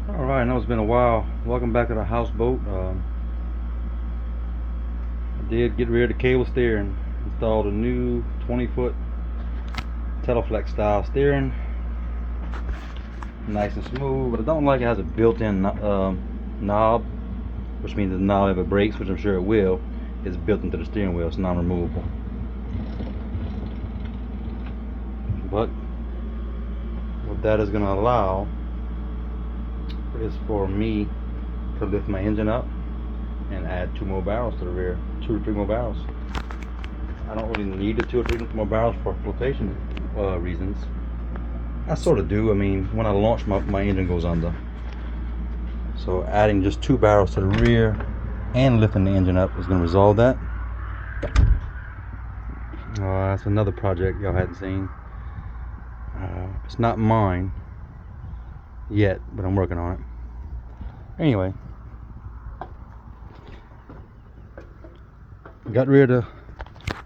Alright, I know it's been a while. Welcome back to the Houseboat. I did get rid of the cable steering. Installed a new 20-foot Teleflex style steering. Nice and smooth, but I don't like it has a built-in knob, which means the knob, if it breaks, which I'm sure it will, is built into the steering wheel. It's non-removable. But what that is going to allow is for me to lift my engine up and add 2 more barrels to the rear. 2 or 3 more barrels. I don't really need the 2 or 3 more barrels for flotation reasons. I sort of do. I mean, when I launch, my engine goes under. So adding just 2 barrels to the rear and lifting the engine up is going to resolve that. That's another project y'all hadn't seen. It's not mine yet, but I'm working on it. Anyway, got rid of the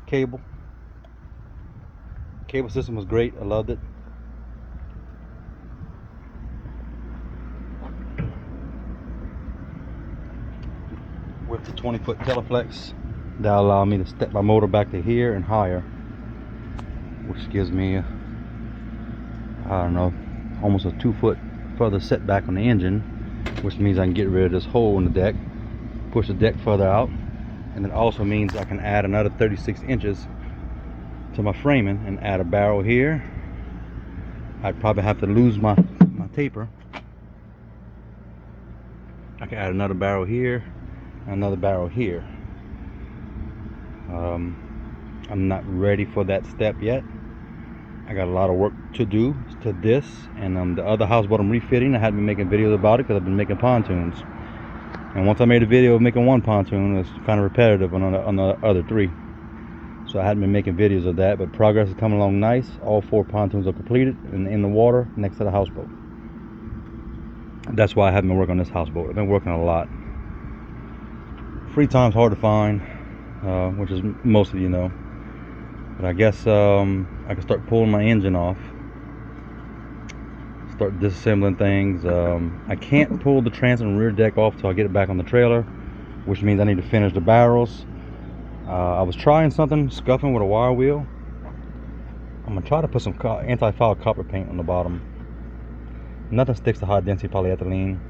cable. Cable system was great. I loved it. With the 20-foot Teleflex, that'll allow me to step my motor back to here and higher, which gives me I don't know, almost a 2-foot further setback on the engine, which means I can get rid of this hole in the deck, push the deck further out, and it also means I can add another 36 inches to my framing and add a barrel here. I'd probably have to lose my taper. I can add another barrel here, another barrel here. I'm not ready for that step yet. I got a lot of work to do to this, and the other houseboat I'm refitting, I hadn't been making videos about it because I've been making pontoons. And once I made a video of making one pontoon, it was kind of repetitive on the other 3. So I hadn't been making videos of that, but progress is coming along nice. All 4 pontoons are completed and in the water next to the houseboat. That's why I haven't been working on this houseboat. I've been working a lot. Free time's hard to find, which is most of you know. But I guess I can start pulling my engine off, start disassembling things. I can't pull the transom and rear deck off till I get it back on the trailer, which means I need to finish the barrels. I was trying something, scuffing with a wire wheel. I'm gonna try to put some anti-foul copper paint on the bottom. Nothing sticks to high density polyethylene.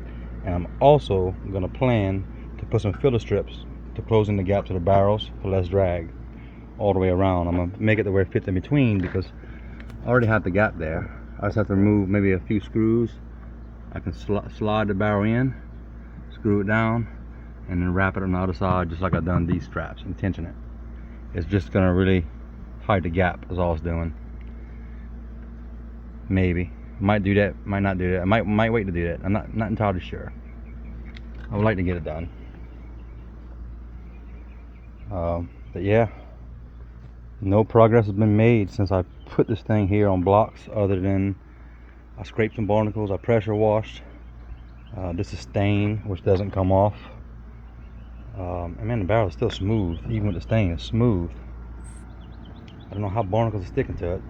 And I'm also gonna plan to put some filler strips to close in the gaps of the barrels for less drag all the way around. I'm gonna make it to where it fits in between, because I already have the gap there. I just have to remove maybe a few screws. I can slide the barrel in, screw it down, and then wrap it on the other side just like I've done these straps and tension it. It's just gonna really hide the gap, is all it's doing. Maybe might do that, might not do that. I might wait to do that. I'm not entirely sure. I would like to get it done. But yeah, no progress has been made since I put this thing here on blocks, other than I scraped some barnacles, I pressure washed. This is stain, which doesn't come off. And man, the barrel is still smooth, even with the stain, it's smooth. I don't know how barnacles are sticking to it,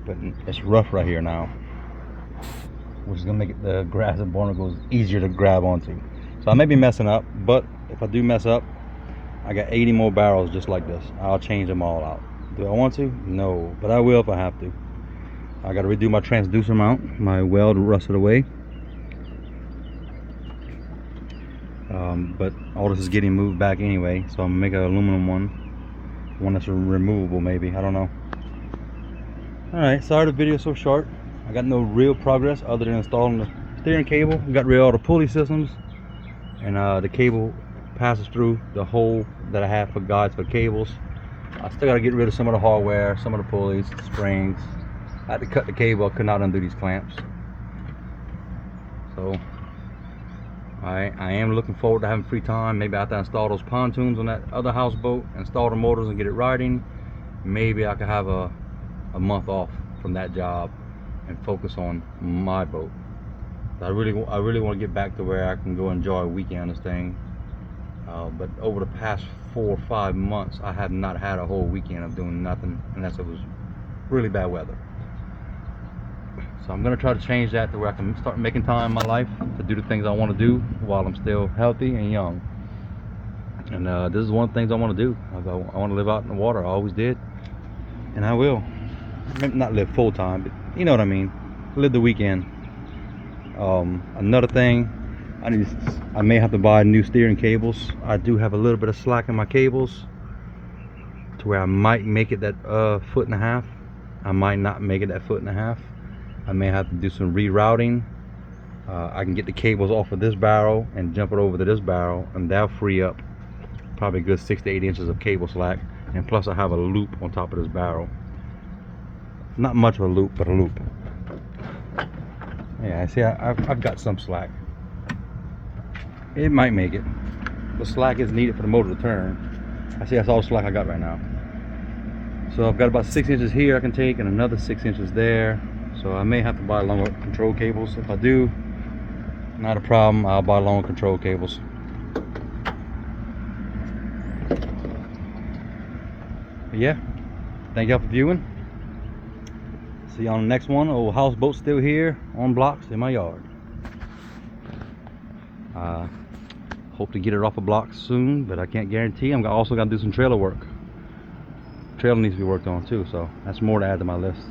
but it's rough right here now, which is gonna make it, the grass and barnacles easier to grab onto. So I may be messing up, but if I do mess up, I got 80 more barrels just like this. I'll change them all out. Do I want to? No, but I will if I have to. I got to redo my transducer mount. My weld rusted away. But all this is getting moved back anyway, so I'm gonna make an aluminum one that's removable maybe. I don't know. Alright, sorry the video's so short. I got no real progress other than installing the steering cable. Got rid of all the pulley systems, and the cable passes through the hole that I have for guides for cables. I still got to get rid of some of the hardware, some of the pulleys, springs. I had to cut the cable. I could not undo these clamps. So I am looking forward to having free time. Maybe after I install those pontoons on that other houseboat, install the motors and get it riding, maybe I could have a month off from that job and focus on my boat. I really want to get back to where I can go enjoy a weekend on this thing. But over the past 4 or 5 months, I have not had a whole weekend of doing nothing unless it was really bad weather. So I'm gonna try to change that to where I can start making time in my life to do the things I want to do while I'm still healthy and young. And this is one of the things I want to do. I want to live out in the water. I always did, and I will. Maybe not live full time, but you know what I mean. Live the weekend. Another thing, I may have to buy new steering cables. I do have a little bit of slack in my cables, to where I might make it that 1.5 feet. I might not make it that 1.5 feet. I may have to do some rerouting. I can get the cables off of this barrel and jump it over to this barrel, and that'll free up probably a good 6 to 8 inches of cable slack. And plus I have a loop on top of this barrel. Not much of a loop, but a loop. Yeah, see, I've got some slack. It might make it. The slack is needed for the motor to turn. I see that's all the slack I got right now. So I've got about 6 inches here I can take, and another 6 inches there. So I may have to buy longer control cables. If I do, not a problem. I'll buy longer control cables. But yeah, thank y'all for viewing. See you on the next one. Old houseboat still here on blocks in my yard. Hope to get it off of blocks soon, but I can't guarantee. I'm also got to do some trailer work. Trailer needs to be worked on too, so that's more to add to my list.